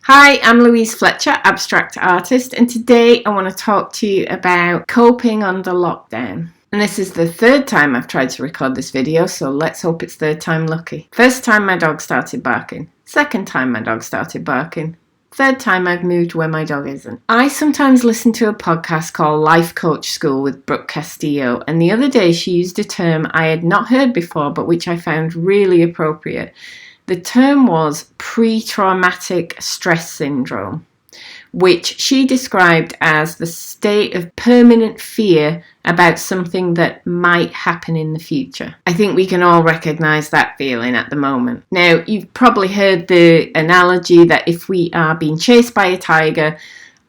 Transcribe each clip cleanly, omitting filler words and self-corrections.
Hi, I'm Louise Fletcher, abstract artist, and today I want to talk to you about coping under lockdown. And this is the third time I've tried to record this video, so let's hope it's third time lucky. First time my dog started barking. Second time my dog started barking. Third time I've moved where my dog isn't. I sometimes listen to a podcast called Life Coach School with Brooke Castillo, and the other day she used a term I had not heard before, but which I found really appropriate. The term was pre-traumatic stress syndrome, which she described as the state of permanent fear about something that might happen in the future. I think we can all recognize that feeling at the moment. Now, you've probably heard the analogy that if we are being chased by a tiger,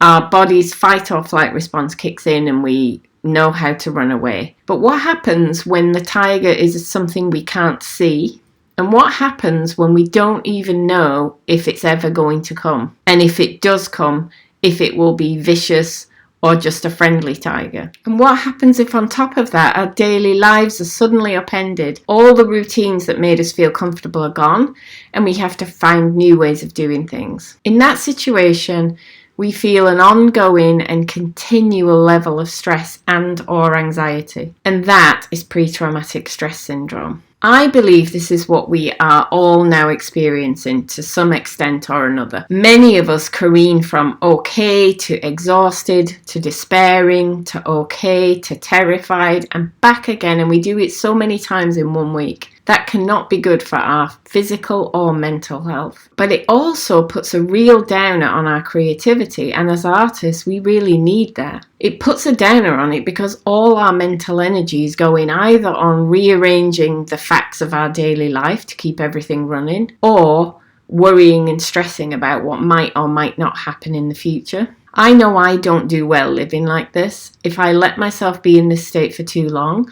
our body's fight or flight response kicks in and we know how to run away. But what happens when the tiger is something we can't see? And what happens when we don't even know if it's ever going to come? And if it does come, if it will be vicious or just a friendly tiger? And what happens if on top of that, our daily lives are suddenly upended? All the routines that made us feel comfortable are gone, and we have to find new ways of doing things. In that situation, we feel an ongoing and continual level of stress and or anxiety. And that is pre-traumatic stress syndrome. I believe this is what we are all now experiencing to some extent or another. Many of us careen from okay to exhausted to despairing to okay to terrified and back again, and we do it so many times in 1 week. That cannot be good for our physical or mental health. But it also puts a real downer on our creativity, and as artists, we really need that. It puts a downer on it because all our mental energy is going either on rearranging the facts of our daily life to keep everything running, or worrying and stressing about what might or might not happen in the future. I know I don't do well living like this. If I let myself be in this state for too long,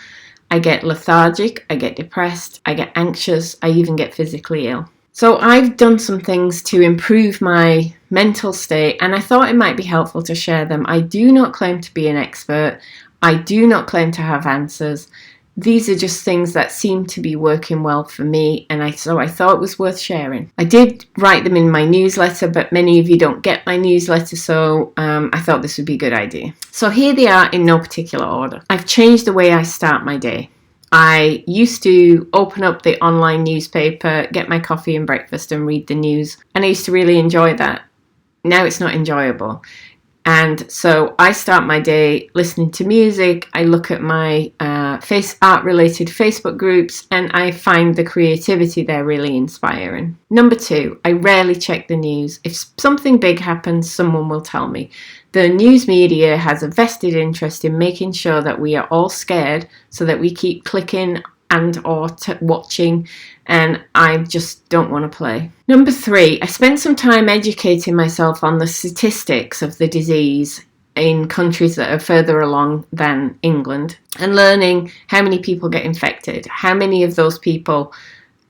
I get lethargic, I get depressed, I get anxious, I even get physically ill. So I've done some things to improve my mental state, and I thought it might be helpful to share them. I do not claim to be an expert. I do not claim to have answers. These are just things that seem to be working well for me, and so I thought it was worth sharing. I did write them in my newsletter, but many of you don't get my newsletter, so I thought this would be a good idea. So here they are in no particular order. I've changed the way I start my day. I used to open up the online newspaper, get my coffee and breakfast and read the news, and I used to really enjoy that. Now it's not enjoyable. And so I start my day listening to music, I look at my art-related Facebook groups, and I find the creativity there really inspiring. Number 2, I rarely check the news. If something big happens, someone will tell me. The news media has a vested interest in making sure that we are all scared so that we keep clicking and or watching, and I just don't want to play. Number 3, I spent some time educating myself on the statistics of the disease in countries that are further along than England, and learning how many people get infected, how many of those people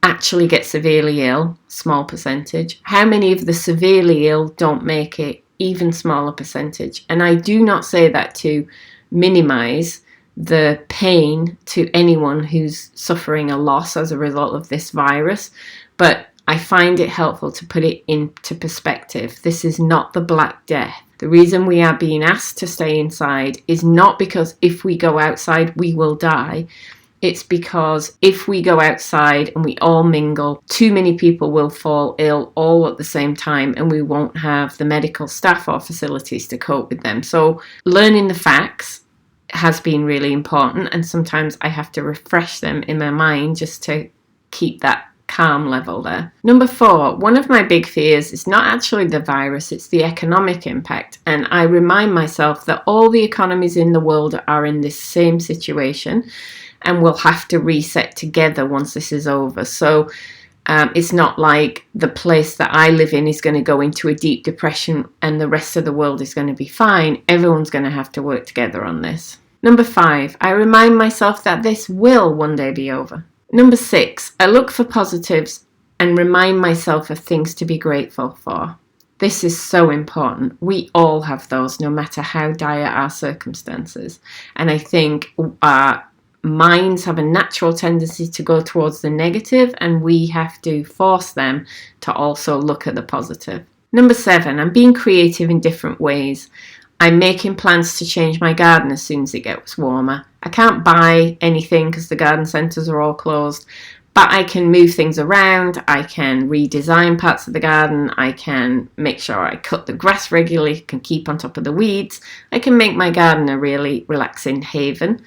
actually get severely ill, small percentage, how many of the severely ill don't make it, even smaller percentage. And I do not say that to minimize the pain to anyone who's suffering a loss as a result of this virus, but I find it helpful to put it into perspective. This is not the Black Death. The reason we are being asked to stay inside is not because if we go outside we will die. It's because if we go outside and we all mingle, too many people will fall ill all at the same time, and we won't have the medical staff or facilities to cope with them. So learning the facts has been really important, and sometimes I have to refresh them in my mind just to keep that calm level there. Number 4, one of my big fears is not actually the virus, it's the economic impact, and I remind myself that all the economies in the world are in this same situation and will have to reset together once this is over. So it's not like the place that I live in is going to go into a deep depression and the rest of the world is going to be fine. Everyone's going to have to work together on this. Number 5, I remind myself that this will one day be over. Number 6, I look for positives and remind myself of things to be grateful for. This is so important. We all have those, no matter how dire our circumstances. And I think our minds have a natural tendency to go towards the negative, and we have to force them to also look at the positive. Number 7, I'm being creative in different ways. I'm making plans to change my garden as soon as it gets warmer. I can't buy anything because the garden centres are all closed, but I can move things around. I can redesign parts of the garden. I can make sure I cut the grass regularly, can keep on top of the weeds. I can make my garden a really relaxing haven.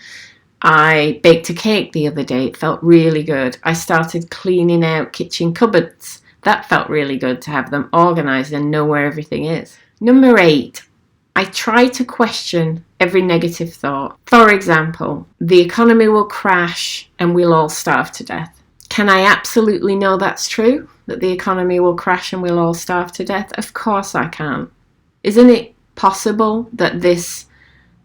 I baked a cake the other day. It felt really good. I started cleaning out kitchen cupboards. That felt really good to have them organised and know where everything is. Number 8, I try to question every negative thought. For example, the economy will crash and we'll all starve to death. Can I absolutely know that's true? That the economy will crash and we'll all starve to death? Of course I can't. Isn't it possible that this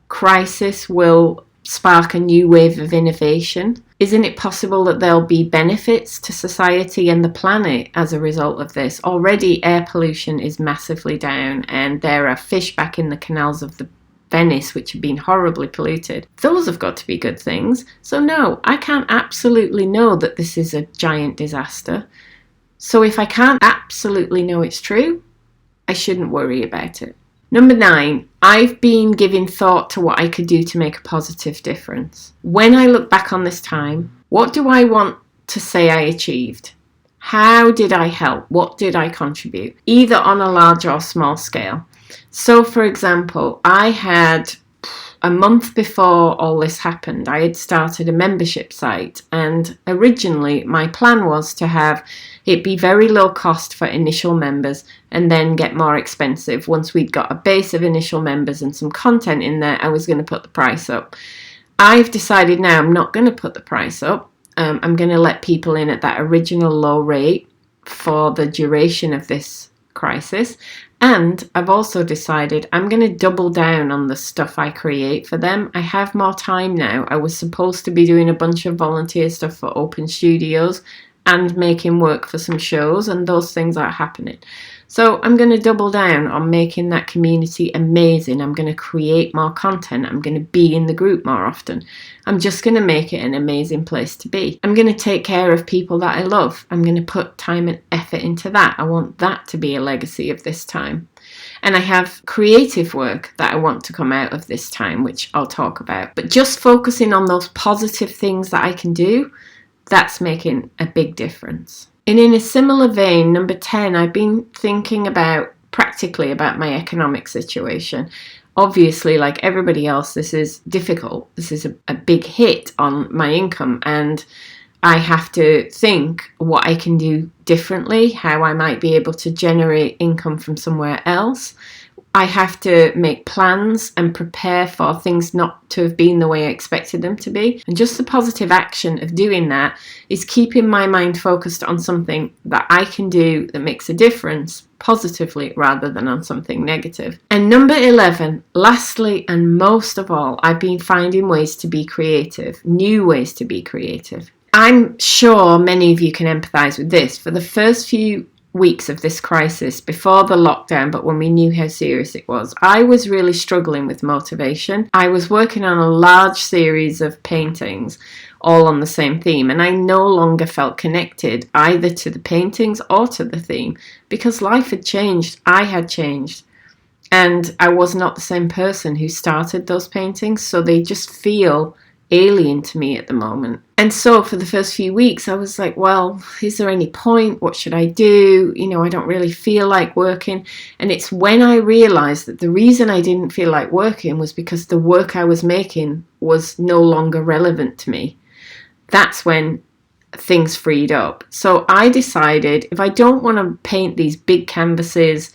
crisis will spark a new wave of innovation? Isn't it possible that there'll be benefits to society and the planet as a result of this? Already air pollution is massively down and there are fish back in the canals of the Venice which have been horribly polluted. Those have got to be good things. So no, I can't absolutely know that this is a giant disaster. So if I can't absolutely know it's true, I shouldn't worry about it. Number 9, I've been giving thought to what I could do to make a positive difference. When I look back on this time, what do I want to say I achieved? How did I help? What did I contribute? Either on a large or small scale. So for example, I had a month before all this happened, I had started a membership site, and originally my plan was to have it be very low cost for initial members and then get more expensive. Once we'd got a base of initial members and some content in there, I was going to put the price up. I've decided now I'm not going to put the price up. I'm going to let people in at that original low rate for the duration of this crisis. And I've also decided I'm going to double down on the stuff I create for them. I have more time now. I was supposed to be doing a bunch of volunteer stuff for open studios and making work for some shows, and those things aren't happening. So I'm going to double down on making that community amazing. I'm going to create more content. I'm going to be in the group more often. I'm just going to make it an amazing place to be. I'm going to take care of people that I love. I'm going to put time and effort into that. I want that to be a legacy of this time. And I have creative work that I want to come out of this time, which I'll talk about. But just focusing on those positive things that I can do, that's making a big difference. And in a similar vein, number 10, I've been thinking practically about my economic situation. Obviously, like everybody else, this is difficult. This is a big hit on my income, and I have to think what I can do differently, how I might be able to generate income from somewhere else. I have to make plans and prepare for things not to have been the way I expected them to be. And just the positive action of doing that is keeping my mind focused on something that I can do that makes a difference positively rather than on something negative. And number 11, lastly and most of all, I've been finding ways to be creative, new ways to be creative. I'm sure many of you can empathise with this. For the first few weeks of this crisis, before the lockdown, but when we knew how serious it was, I was really struggling with motivation. I was working on a large series of paintings, all on the same theme, and I no longer felt connected either to the paintings or to the theme, because life had changed. I had changed. And I was not the same person who started those paintings, so they just feel alien to me at the moment. And so for the first few weeks I was like, well, is there any point? What should I do? I don't really feel like working. And it's when I realized that the reason I didn't feel like working was because the work I was making was no longer relevant to me. That's when things freed up. So I decided, if I don't want to paint these big canvases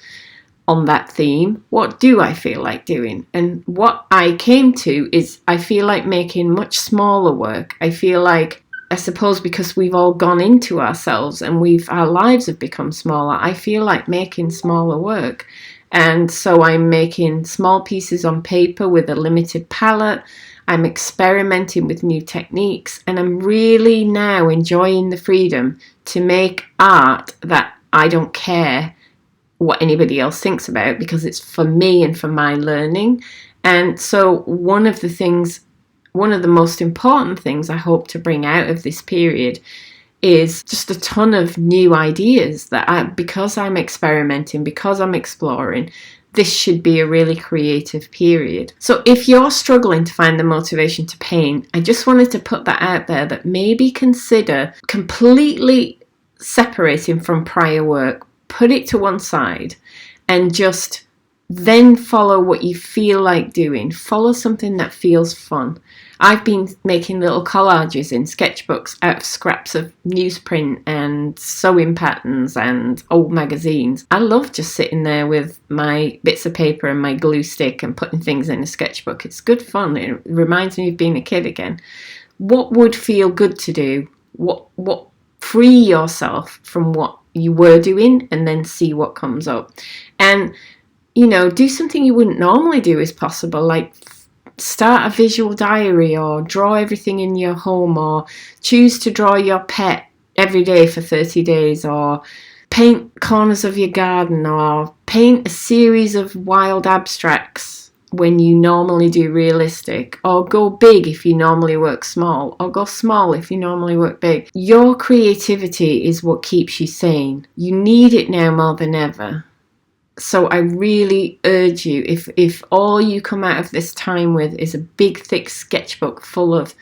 on that theme, what do I feel like doing? And what I came to is I feel like making much smaller work. I feel like, I suppose because we've all gone into ourselves and our lives have become smaller, I feel like making smaller work. And so I'm making small pieces on paper with a limited palette. I'm experimenting with new techniques, and I'm really now enjoying the freedom to make art that I don't care what anybody else thinks about, because it's for me and for my learning. And so one of the most important things I hope to bring out of this period is just a ton of new ideas that because I'm experimenting, because I'm exploring, this should be a really creative period. So if you're struggling to find the motivation to paint, I just wanted to put that out there, that maybe consider completely separating from prior work, put it to one side, and just then follow what you feel like doing. Follow something that feels fun. I've been making little collages in sketchbooks out of scraps of newsprint and sewing patterns and old magazines. I love just sitting there with my bits of paper and my glue stick and putting things in a sketchbook. It's good fun. It reminds me of being a kid again. What would feel good to do? What free yourself from what you were doing, and then see what comes up. And do something you wouldn't normally do is possible, like start a visual diary, or draw everything in your home, or choose to draw your pet every day for 30 days, or paint corners of your garden, or paint a series of wild abstracts when you normally do realistic, or go big if you normally work small, or go small if you normally work big. Your creativity is what keeps you sane. You need it now more than ever. So I really urge you, if all you come out of this time with is a big thick sketchbook full of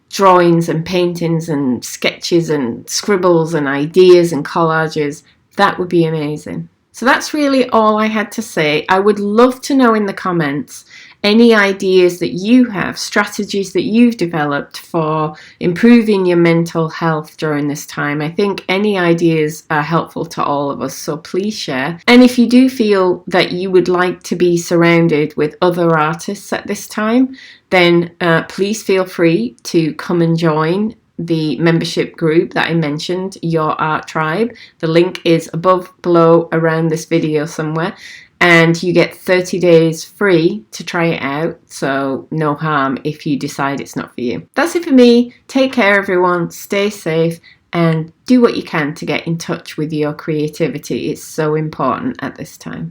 drawings and paintings and sketches and scribbles and ideas and collages, that would be amazing. So that's really all I had to say. I would love to know in the comments any ideas that you have, strategies that you've developed for improving your mental health during this time. I think any ideas are helpful to all of us, so please share. And if you do feel that you would like to be surrounded with other artists at this time, then please feel free to come and join the membership group that I mentioned, Your Art Tribe. The link is above, below, around this video somewhere. And you get 30 days free to try it out, so no harm if you decide it's not for you. That's it for me. Take care, everyone. Stay safe and do what you can to get in touch with your creativity. It's so important at this time.